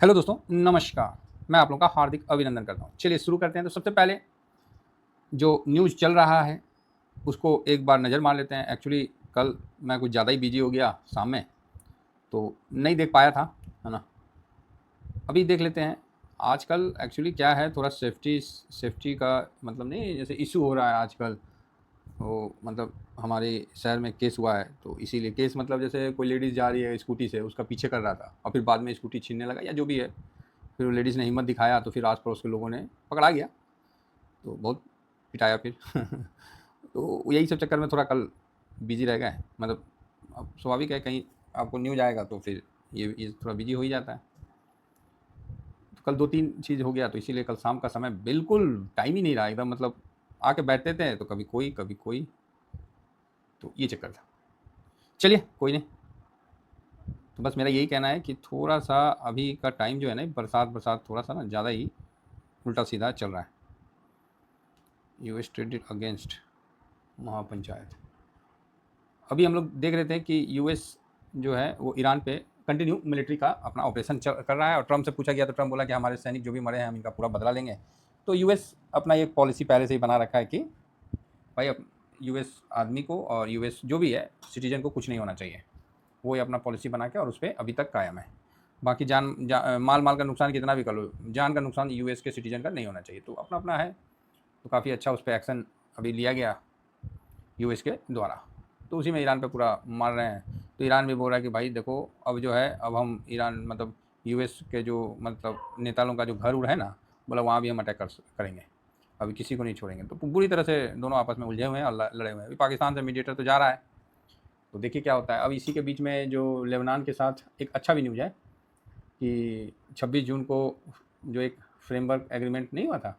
Hello दोस्तों, नमस्कार। मैं आप लोगों का हार्दिक अभिनंदन करता हूँ। चलिए शुरू करते हैं। तो सबसे पहले जो न्यूज़ चल रहा है उसको एक बार नज़र मार लेते हैं। एक्चुअली कल मैं कुछ ज़्यादा ही बिजी हो गया शाम में, तो नहीं देख पाया था, है ना। अभी देख लेते हैं। आजकल एक्चुअली क्या है, थोड़ा सेफ्टी का मतलब नहीं, जैसे इशू हो रहा है आजकल। वो मतलब हमारे शहर में केस हुआ है, तो इसीलिए केस मतलब जैसे कोई लेडीज़ जा रही है स्कूटी से, उसका पीछे कर रहा था और फिर बाद में स्कूटी छीनने लगा या जो भी है। फिर वो लेडीज़ ने हिम्मत दिखाया तो फिर आस पड़ोस के लोगों ने पकड़ा गया, तो बहुत पिटाया फिर तो यही सब चक्कर में थोड़ा कल बिजी रह गए। मतलब अब स्वाभाविक है, कहीं आपको न्यूज आएगा तो फिर ये थोड़ा बिजी हो ही जाता है। तो कल दो तीन चीज़ हो गया, तो इसीलिए कल शाम का समय बिल्कुल टाइम ही नहीं रहा एकदम। मतलब आके बैठते थे तो कभी कोई, तो ये चक्कर था। चलिए कोई नहीं। तो बस मेरा यही कहना है कि थोड़ा सा अभी का टाइम जो है ना, बरसात थोड़ा सा ना ज़्यादा ही उल्टा सीधा चल रहा है। यूएस ट्रेडेड अगेंस्ट महापंचायत। अभी हम लोग देख रहे थे कि यूएस जो है वो ईरान पे कंटिन्यू मिलिट्री का अपना ऑपरेशन कर रहा है, और ट्रम्प से पूछा गया तो ट्रम्प बोला कि हमारे सैनिक जो भी मरे हैं हम इनका पूरा बदला लेंगे। तो यूएस अपना एक पॉलिसी पहले से ही बना रखा है कि भाई अब यूएस आदमी को और यूएस जो भी है सिटीजन को कुछ नहीं होना चाहिए। वो ये अपना पॉलिसी बना के और उस पर अभी तक कायम है। बाकी माल का नुकसान कितना भी कर लो, जान का नुकसान यूएस के सिटीजन का नहीं होना चाहिए। तो अपना अपना है, तो काफ़ी अच्छा उस पर एक्शन अभी लिया गया यूएस के द्वारा। तो उसी में ईरान पे पूरा मार रहे हैं। तो ईरान भी बोल रहा है कि भाई देखो अब जो है, अब हम ईरान मतलब यूएस के जो मतलब नेता लोगों का जो घर उड़ है ना, बोला वहाँ भी हम अटैक करेंगे, अभी किसी को नहीं छोड़ेंगे। तो बुरी तरह से दोनों आपस में उलझे हुए हैं और लड़े हुए हैं। अभी पाकिस्तान से मीडिएटर तो जा रहा है, तो देखिए क्या होता है। अब इसी के बीच में जो लेबनान के साथ एक अच्छा भी न्यूज़ है कि 26 जून को जो एक फ्रेमवर्क एग्रीमेंट नहीं हुआ था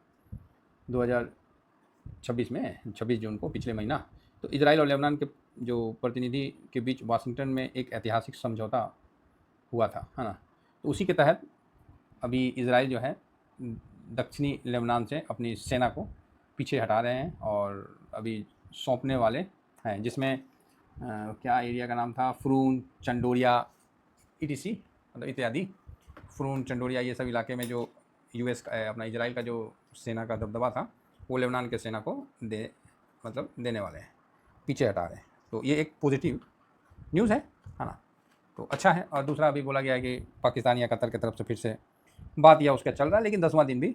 2026 में, 26 जून को पिछले महीना, तो इजराइल और लेबनान के जो प्रतिनिधि के बीच वाशिंगटन में एक ऐतिहासिक समझौता हुआ था, है ना। तो उसी के तहत अभी इजराइल जो है दक्षिणी लेबनान से अपनी सेना को पीछे हटा रहे हैं और अभी सौंपने वाले हैं, जिसमें क्या एरिया का नाम था, फ्रून चंडोरिया ईटीसी मतलब इत्यादि। फ्रून चंडोरिया ये सब इलाके में जो यूएस का अपना इजराइल का जो सेना का दबदबा था, वो लेबनान के सेना को देने वाले हैं, पीछे हटा रहे हैं। तो ये एक पॉजिटिव न्यूज़ है ना। तो अच्छा है। और दूसरा अभी बोला गया है कि पाकिस्तान या कतर की तरफ से फिर से बात या उसका चल रहा है, लेकिन 10वां दिन भी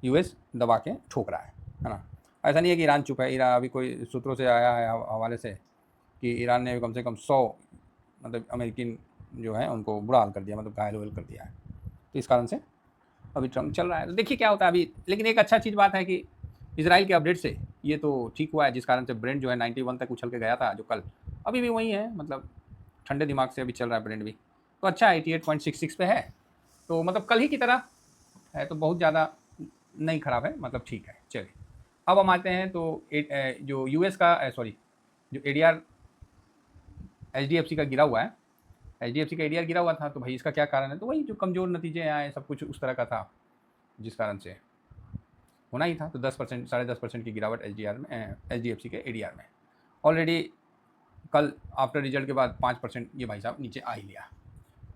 यूएस दबा के ठोक रहा है ना। ऐसा नहीं है कि ईरान चुप है। ईरान अभी कोई सूत्रों से आया है हवाले से कि ईरान ने कम से कम 100 मतलब अमेरिकन जो है उनको बुरा हाल कर दिया, मतलब घायल कर दिया है। तो इस कारण से अभी ट्रम्प चल रहा है। तो देखिए क्या होता है अभी। लेकिन एक अच्छा चीज़ बात है कि इजराइल के अपडेट से ये तो ठीक हुआ है, जिस कारण से ब्रेंड जो है 91 तक उछल के गया था जो कल, अभी भी वही है। मतलब ठंडे दिमाग से अभी चल रहा है ब्रेंड भी, तो अच्छा 88.66 पे है। तो मतलब कल ही की तरह है, तो बहुत ज़्यादा नहीं खराब है, मतलब ठीक है। चलिए अब हम आते हैं तो जो यूएस का सॉरी जो एडीआर एचडीएफसी का गिरा हुआ है, एचडीएफसी का एडीआर गिरा हुआ था। तो भाई इसका क्या कारण है, तो वही जो कमज़ोर नतीजे आए, सब कुछ उस तरह का था जिस कारण से होना ही था। तो 10% 10.5% की गिरावट एचडीआर में एचडीएफसी के एडीआर में। ऑलरेडी कल आफ्टर रिजल्ट के बाद 5% ये भाई साहब नीचे आ ही लिया।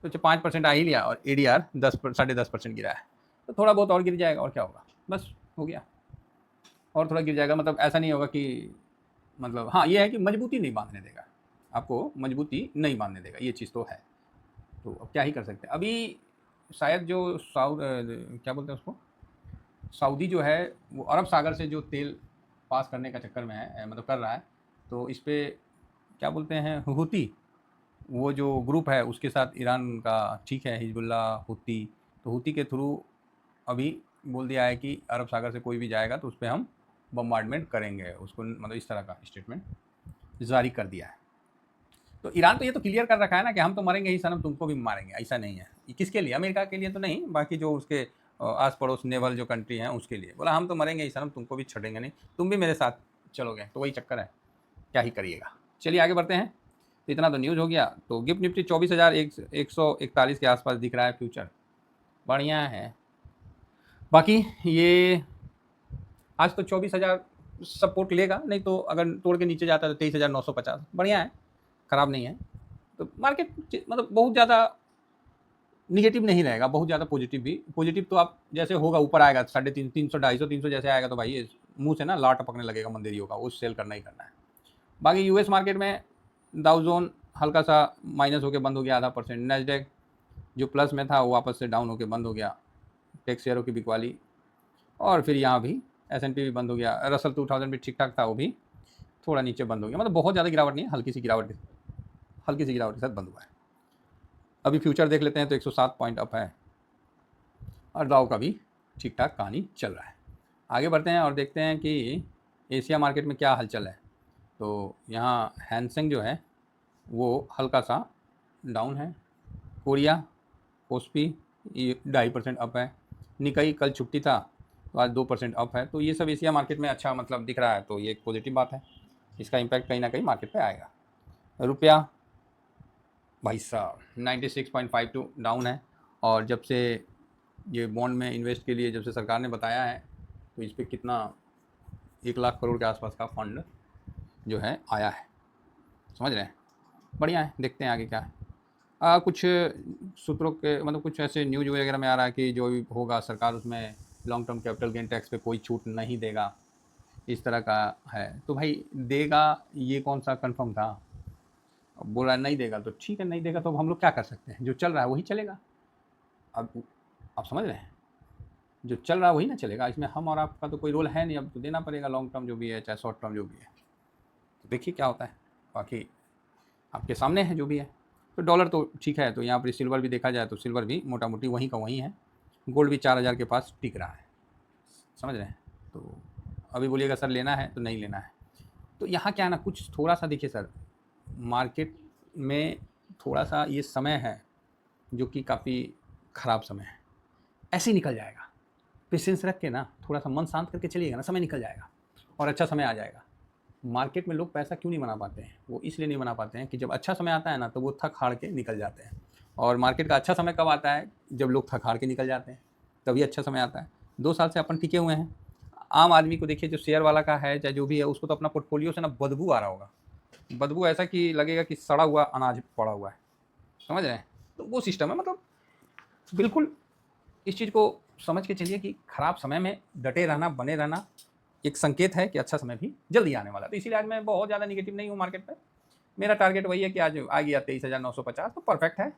तो 5% आ ही लिया और एडीआर 10.5% गिरा है। तो थोड़ा बहुत और गिर जाएगा और क्या होगा, बस हो गया। और थोड़ा गिर जाएगा, मतलब ऐसा नहीं होगा कि मतलब, हाँ ये है कि मजबूती नहीं बांधने देगा, आपको मजबूती नहीं बांधने देगा, ये चीज़ तो है। तो अब क्या ही कर सकते हैं। अभी शायद जो क्या बोलते हैं उसको, सऊदी जो है वो अरब सागर से जो तेल पास करने का चक्कर में है, मतलब कर रहा है। तो इस पर क्या बोलते हैं, हुती, वो जो ग्रुप है उसके साथ ईरान का ठीक है, हिजबुल्ला हुती। तो हुती के थ्रू अभी बोल दिया है कि अरब सागर से कोई भी जाएगा तो उस पर हम बम्बार्डमेंट करेंगे उसको, मतलब इस तरह का स्टेटमेंट जारी कर दिया है। तो ईरान तो ये तो क्लियर कर रखा है ना कि हम तो मरेंगे ही सनम, तुमको भी मारेंगे। ऐसा नहीं है, किसके लिए, अमेरिका के लिए तो नहीं, बाकी जो उसके आस पड़ोस नेवल जो कंट्री हैं उसके लिए बोला हम तो मरेंगे ही सनम, तुमको भी छोड़ेंगे नहीं, तुम भी मेरे साथ चलोगे। तो वही चक्कर है, क्या ही करिएगा। चलिए आगे बढ़ते हैं। तो इतना तो न्यूज़ हो गया। तो गिफ्ट निफ्टी 24,141 के आसपास दिख रहा है फ्यूचर, बढ़िया है। बाकी ये आज तो 24,000 सपोर्ट लेगा, नहीं तो अगर तोड़ के नीचे जाता है तो 23,950, बढ़िया है, ख़राब नहीं है। तो मार्केट मतलब बहुत ज़्यादा निगेटिव नहीं रहेगा, बहुत ज़्यादा पॉजिटिव भी। पॉजिटिव तो आप जैसे होगा ऊपर आएगा 350, 300, 250, 300 जैसे आएगा तो भाई ये मुंह से ना लाट टपकने लगेगा मंदेरियों का, वो सेल करना ही करना है। बाकी यूएस मार्केट में डाउ जोन हल्का सा माइनस होकर बंद हो गया, आधा %। नैस्डैक जो प्लस में था वो वापस से डाउन होकर बंद हो गया, टेक शेयरों की बिकवाली। और फिर यहाँ भी S&P भी बंद हो गया, रसल 2000 भी ठीक ठाक था, वो भी थोड़ा नीचे बंद हो गया। मतलब बहुत ज़्यादा गिरावट नहीं है, हल्की सी गिरावट के साथ बंद हुआ है। अभी फ्यूचर देख लेते हैं तो 107 पॉइंट अप है और डाउ का भी ठीक ठाक कहानी चल रहा है। आगे बढ़ते हैं और देखते हैं कि एशिया मार्केट में क्या हलचल है। तो यहाँ हैंसेंग जो है वो हल्का सा डाउन है। कोरिया कोस्पी 2.5% अप है। निकाई कल छुट्टी था तो आज 2% अप है। तो ये सब एशिया मार्केट में अच्छा मतलब दिख रहा है, तो ये एक पॉजिटिव बात है। इसका इम्पैक्ट कहीं ना कहीं मार्केट पे आएगा। रुपया भाई साहब 96.52 डाउन है। और जब से ये बॉन्ड में इन्वेस्ट के लिए जब से सरकार ने बताया है तो इस पर कितना 1 लाख करोड़ के आसपास का फंड जो है आया है, समझ रहे हैं। बढ़िया है, देखते हैं आगे क्या है। कुछ सूत्रों के मतलब कुछ ऐसे न्यूज वगैरह में आ रहा है कि जो भी होगा सरकार उसमें long term capital gain tax पे कोई छूट नहीं देगा, इस तरह का है। तो भाई देगा ये कौन सा कंफर्म था? अब बोला नहीं देगा तो ठीक है, नहीं देगा तो अब हम लोग क्या कर सकते हैं, जो चल रहा है वही चलेगा। अब आप समझ रहे हैं, जो चल रहा है वही ना चलेगा, इसमें हम और आपका तो कोई रोल है नहीं। अब तो देना पड़ेगा, लॉन्ग टर्म जो भी है चाहे शॉर्ट टर्म जो भी है। तो देखिए क्या होता है, बाकी आपके सामने है जो भी है। तो डॉलर तो ठीक है, तो यहाँ पर सिल्वर भी देखा जाए तो सिल्वर भी मोटा मोटी वहीं का वहीं है। गोल्ड भी 4000 के पास टिक रहा है, समझ रहे हैं। तो अभी बोलिएगा सर लेना है तो नहीं लेना है। तो यहाँ क्या है ना, कुछ थोड़ा सा देखिए सर, मार्केट में थोड़ा सा ये समय है जो कि काफ़ी ख़राब समय है, ऐसे ही निकल जाएगा। पेशेंस रख के ना थोड़ा सा मन शांत करके चलिएगा ना, समय निकल जाएगा और अच्छा समय आ जाएगा। मार्केट में लोग पैसा क्यों नहीं बना पाते हैं? वो इसलिए नहीं बना पाते हैं कि जब अच्छा समय आता है ना तो वो थक हार के निकल जाते हैं। और मार्केट का अच्छा समय कब आता है? जब लोग थक हार के निकल जाते हैं, तभी अच्छा समय आता है। 2 साल से अपन टिके हुए हैं। आम आदमी को देखिए, जो शेयर वाला का है चाहे जो भी है, उसको तो अपना पोर्टफोलियो से ना बदबू आ रहा होगा। बदबू ऐसा कि लगेगा कि सड़ा हुआ अनाज पड़ा हुआ है, समझ रहे हैं। तो वो सिस्टम है, मतलब बिल्कुल इस चीज़ को समझ के चलिए कि खराब समय में डटे रहना, बने रहना एक संकेत है कि अच्छा समय भी जल्दी आने वाला है। तो इसीलिए आज मैं बहुत ज़्यादा निगेटिव नहीं हूँ मार्केट पे। मेरा टारगेट वही है कि आज आ गया 23,950 तो परफेक्ट है।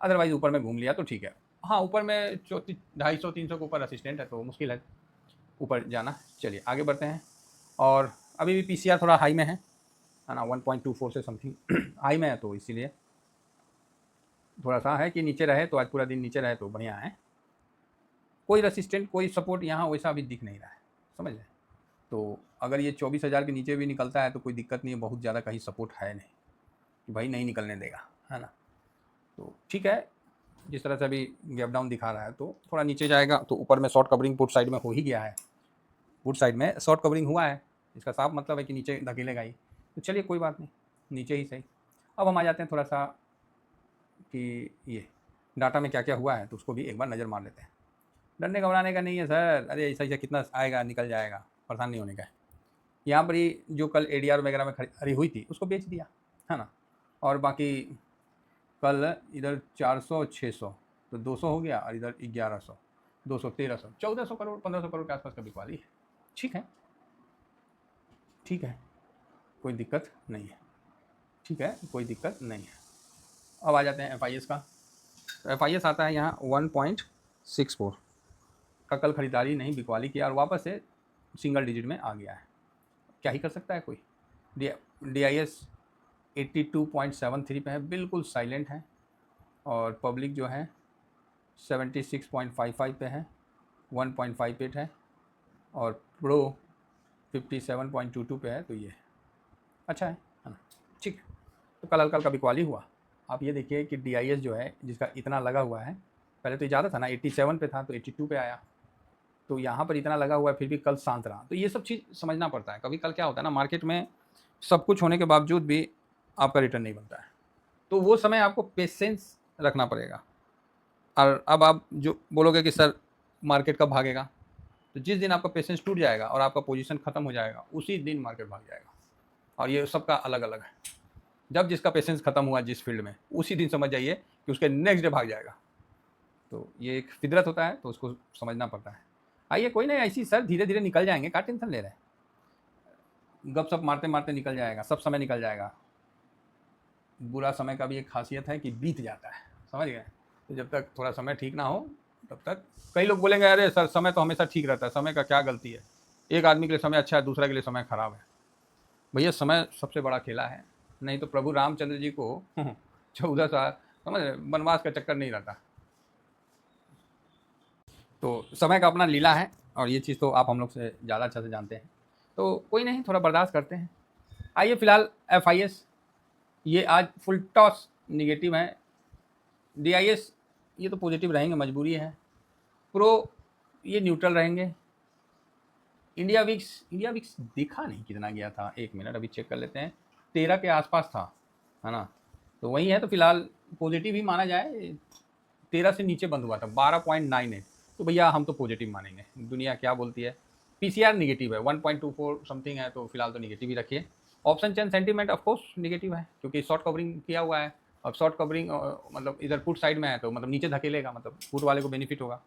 अदरवाइज ऊपर में घूम लिया तो ठीक है। हाँ, ऊपर में 250-300 के ऊपर असिस्टेंट है तो मुश्किल है ऊपर जाना। चलिए आगे बढ़ते हैं। और अभी भी पीसीआर थोड़ा हाई में है ना, 1.24 से समथिंग हाई में है, तो इसीलिए थोड़ा सा है कि नीचे रहे तो आज पूरा दिन नीचे रहे तो बढ़िया है। कोई रेसिस्टेंट कोई सपोर्ट यहाँ वैसा भी दिख नहीं रहा है, समझ रहे। तो अगर ये 24,000 के नीचे भी निकलता है तो कोई दिक्कत नहीं है, बहुत ज़्यादा कहीं सपोर्ट है नहीं कि भाई नहीं निकलने देगा, है ना। तो ठीक है, जिस तरह से अभी गैप डाउन दिखा रहा है तो थोड़ा नीचे जाएगा। तो ऊपर में शॉर्ट कवरिंग पुट साइड में हो ही गया है, पुट साइड में शॉर्ट कवरिंग हुआ है, इसका साफ मतलब है कि नीचे धकेलेगा ही। तो चलिए कोई बात नहीं, नीचे ही सही। अब हम आ जाते हैं थोड़ा सा कि ये डाटा में क्या क्या हुआ है, तो उसको भी एक बार नज़र मार लेते हैं। डरने घबराने का नहीं है सर, अरे ऐसा ऐसा कितना आएगा निकल जाएगा, परेशान नहीं होने का है। यहाँ पर ही जो कल एडीआर वगैरह में खरी हुई थी उसको बेच दिया, है ना। और बाकी कल इधर 400 600 तो 200 हो गया, और इधर 1100 200 1300 1400 करोड़ 1500 करोड़ के आसपास का बिकवाली है। ठीक है, ठीक है, कोई दिक्कत नहीं है, ठीक है, कोई दिक्कत नहीं है। अब आ जाते हैं एफ का। तो एफ आता है यहाँ 1.64 का कल खरीदारी नहीं बिकवाली किया और वापस से सिंगल डिजिट में आ गया है। क्या ही कर सकता है कोई। DIS 82.73 पे है, बिल्कुल साइलेंट है। और पब्लिक जो है 76.55 पे है, 1.58 है। और प्रो 57.22 पे है। तो ये अच्छा है ना, ठीक। तो कल हल्का हल्का बिकवाली हुआ। आप ये देखिए कि DIS जो है जिसका इतना लगा हुआ है, पहले तो ज़्यादा था ना, 87 पे था तो 82 पे आया। तो यहाँ पर इतना लगा हुआ है फिर भी कल शांत रहा। तो ये सब चीज़ समझना पड़ता है। कभी कल क्या होता है ना, मार्केट में सब कुछ होने के बावजूद भी आपका रिटर्न नहीं बनता है, तो वो समय आपको पेशेंस रखना पड़ेगा। और अब आप जो बोलोगे कि सर मार्केट कब भागेगा, तो जिस दिन आपका पेशेंस टूट जाएगा और आपका पोजीशन ख़त्म हो जाएगा उसी दिन मार्केट भाग जाएगा। और ये सबका अलग अलग है। जब जिसका पेशेंस ख़त्म हुआ जिस फील्ड में, उसी दिन समझ जाइए कि उसके नेक्स्ट डे भाग जाएगा। तो ये एक फितरत होता है, तो उसको समझना पड़ता है। आइए कोई नहीं, ऐसी सर धीरे धीरे निकल जाएंगे, क्या टेंशन ले रहे हैं, गप सप मारते मारते निकल जाएगा, सब समय निकल जाएगा। बुरा समय का भी एक खासियत है कि बीत जाता है, समझ गए। तो जब तक थोड़ा समय ठीक ना हो तब तक कई लोग बोलेंगे अरे सर समय तो हमेशा ठीक रहता है, समय का क्या गलती है, एक आदमी के लिए समय अच्छा है, दूसरा के लिए समय खराब है। भैया समय सबसे बड़ा खेला है, नहीं तो प्रभु रामचंद्र जी को 14 साल समझ रहे वनवास का चक्कर नहीं रहता। तो समय का अपना लीला है, और ये चीज़ तो आप हम लोग से ज़्यादा अच्छा से जानते हैं, तो कोई नहीं, थोड़ा बर्दाश्त करते हैं। आइए फिलहाल FIS ये आज फुल टॉस निगेटिव है। DIS ये तो पॉजिटिव रहेंगे, मजबूरी है। प्रो ये न्यूट्रल रहेंगे। इंडिया विक्स दिखा नहीं कितना गया था, 1 मिनट अभी चेक कर लेते हैं, 13 के आसपास था, है ना। तो वही है, तो फिलहाल पॉजिटिव ही माना जाए। 13 से नीचे बंद हुआ था 12.98, तो भैया हम तो पॉजिटिव मानेंगे, दुनिया क्या बोलती है। PCR निगेटिव है 1.24 समथिंग है, तो फिलहाल तो निगेटिव ही रखिए। Option chain sentiment of course negative है, क्योंकि शॉर्ट कवरिंग किया हुआ है। अब शॉर्ट कवरिंग मतलब इधर पुट साइड में है, तो मतलब नीचे धकेलेगा, मतलब पुट वाले को बेनिफिट होगा।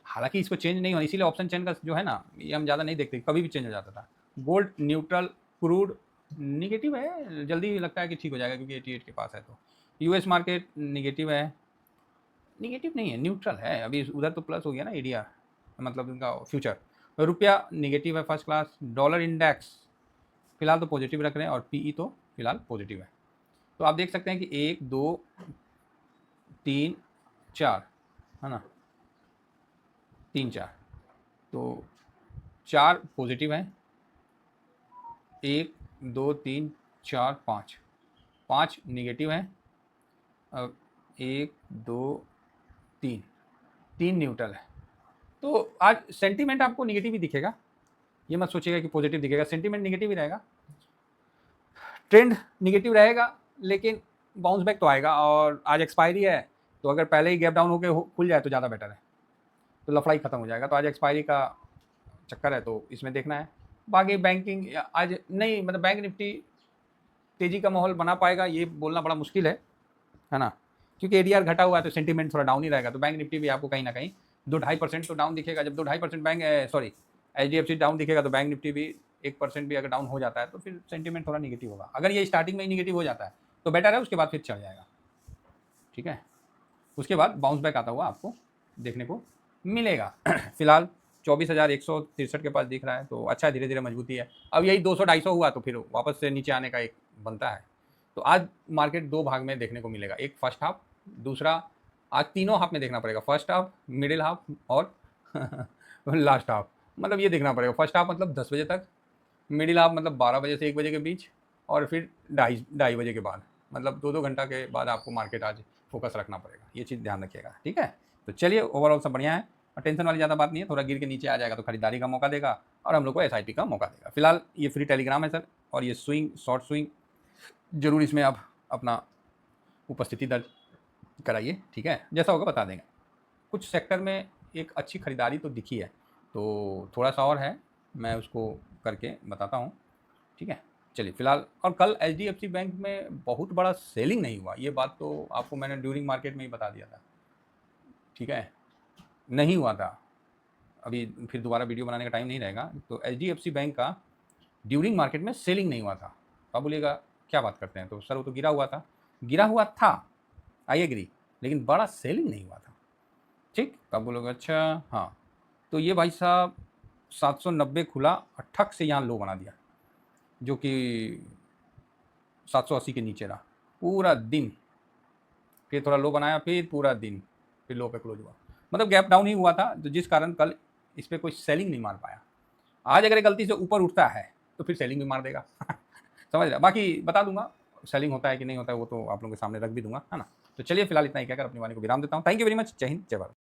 हालांकि इसको चेंज नहीं होना, इसीलिए ऑप्शन चेन का जो है ना, ये हम ज़्यादा नहीं देखते, कभी भी चेंज हो जाता था। गोल्ड न्यूट्रल, क्रूड निगेटिव है, जल्दी लगता है कि ठीक हो जाएगा क्योंकि 88 के पास है। तो US मार्केट निगेटिव है, निगेटिव नहीं है, न्यूट्रल है। अभी उधर तो प्लस हो गया ना ADR, मतलब इनका फ्यूचर। रुपया निगेटिव है फर्स्ट क्लास। डॉलर इंडेक्स फिलहाल तो पॉजिटिव रख रहे हैं, और PE तो फिलहाल पॉजिटिव है। तो आप देख सकते हैं कि 1 2 3 4 है ना, 3 4, तो 4 पॉजिटिव हैं, 1 2 3 4 5, 5 निगेटिव हैं। अब 1 2 3, 3 न्यूट्रल है। तो आज सेंटीमेंट आपको निगेटिव ही दिखेगा, ये मत सोचिएगा कि पॉजिटिव दिखेगा, सेंटीमेंट निगेटिव ही रहेगा। ट्रेंड निगेटिव रहेगा, लेकिन बाउंस बैक तो आएगा। और आज एक्सपायरी है, तो अगर पहले ही गैप डाउन होकर खुल जाए तो ज़्यादा बेटर है, तो लफड़ाई खत्म हो जाएगा। तो आज एक्सपायरी का चक्कर है, तो इसमें देखना है। बाकी बैंकिंग आज नहीं, मतलब बैंक निफ्टी तेज़ी का माहौल बना पाएगा ये बोलना बड़ा मुश्किल है ना, क्योंकि ADR घटा हुआ है, तो सेंटीमेंट थोड़ा डाउन ही रहेगा। तो बैंक निफ्टी भी आपको कहीं ना कहीं 2-2.5% तो डाउन दिखेगा। जब 2-2.5% बैंक HDFC डाउन दिखेगा, तो बैंक निफ्टी भी 1% भी अगर डाउन हो जाता है, तो फिर सेंटीमेंट थोड़ा निगेटिव होगा। अगर ये स्टार्टिंग में ही निगेटिव हो जाता है तो बेटर है, उसके बाद फिर चढ़ जाएगा, ठीक है। उसके बाद बाउंस बैक आता हुआ आपको देखने को मिलेगा। फिलहाल 24,163 के पास दिख रहा है, तो अच्छा, धीरे धीरे मजबूती है। अब यही 200-250 हुआ तो फिर वापस से नीचे आने का एक बनता है। तो आज मार्केट 2 भाग में देखने को मिलेगा, एक फर्स्ट हाफ, दूसरा आज तीनों हाफ में देखना पड़ेगा, फर्स्ट हाफ, मिडिल हाफ और लास्ट हाफ। मतलब ये देखना पड़ेगा, फर्स्ट हाफ मतलब 10 बजे तक, मिडिल हाफ मतलब 12 बजे से 1 बजे के बीच, और फिर 2:30 बजे के बाद, मतलब 2-2 घंटा के बाद आपको मार्केट आज फोकस रखना पड़ेगा, ये चीज़ ध्यान रखिएगा, ठीक है। तो चलिए, ओवरऑल सब बढ़िया है, और टेंशन वाली ज़्यादा बात नहीं है। थोड़ा गिर के नीचे आ जाएगा तो खरीदारी का मौका देगा, और हम लोग को SIP का मौका देगा। फिलहाल ये फ्री टेलीग्राम है सर, और ये स्विंग, शॉर्ट स्विंग जरूर इसमें आप अपना उपस्थिति दर्ज कराइए, ठीक है, जैसा होगा बता देंगे। कुछ सेक्टर में एक अच्छी खरीदारी तो दिखी है, तो थोड़ा सा और है, मैं उसको करके बताता हूँ, ठीक है। चलिए फिलहाल, और कल HDFC बैंक में बहुत बड़ा सेलिंग नहीं हुआ, ये बात तो आपको मैंने ड्यूरिंग मार्केट में ही बता दिया था, ठीक है, नहीं हुआ था। अभी फिर दोबारा वीडियो बनाने का टाइम नहीं रहेगा। तो HDFC बैंक का ड्यूरिंग मार्केट में सेलिंग नहीं हुआ था। तो आप बोलिएगा क्या बात करते हैं, तो सर वो तो गिरा हुआ था, आई एग्री, लेकिन बड़ा सेलिंग नहीं हुआ था, ठीक। तो आप बोलोगे अच्छा, हाँ। तो ये भाई साहब 790 खुला, ठक से यहाँ लो बना दिया, जो कि 780 के नीचे रहा पूरा दिन, फिर थोड़ा लो बनाया, फिर पूरा दिन, फिर लो पे क्लोज हुआ, मतलब गैप डाउन ही हुआ था, तो जिस कारण कल इस पर कोई सेलिंग नहीं मार पाया। आज अगर गलती से ऊपर उठता है तो फिर सेलिंग भी मार देगा समझ रहे, बाकी बता दूंगा सेलिंग होता है कि नहीं होता है, वो तो आप लोगों के सामने रख भी दूंगा, है ना। तो चलिए फिलहाल इतना ही कहकर अपनी वाणी को विराम देता हूँ। थैंक यू वेरी मच, जय हिंद, जय भारत।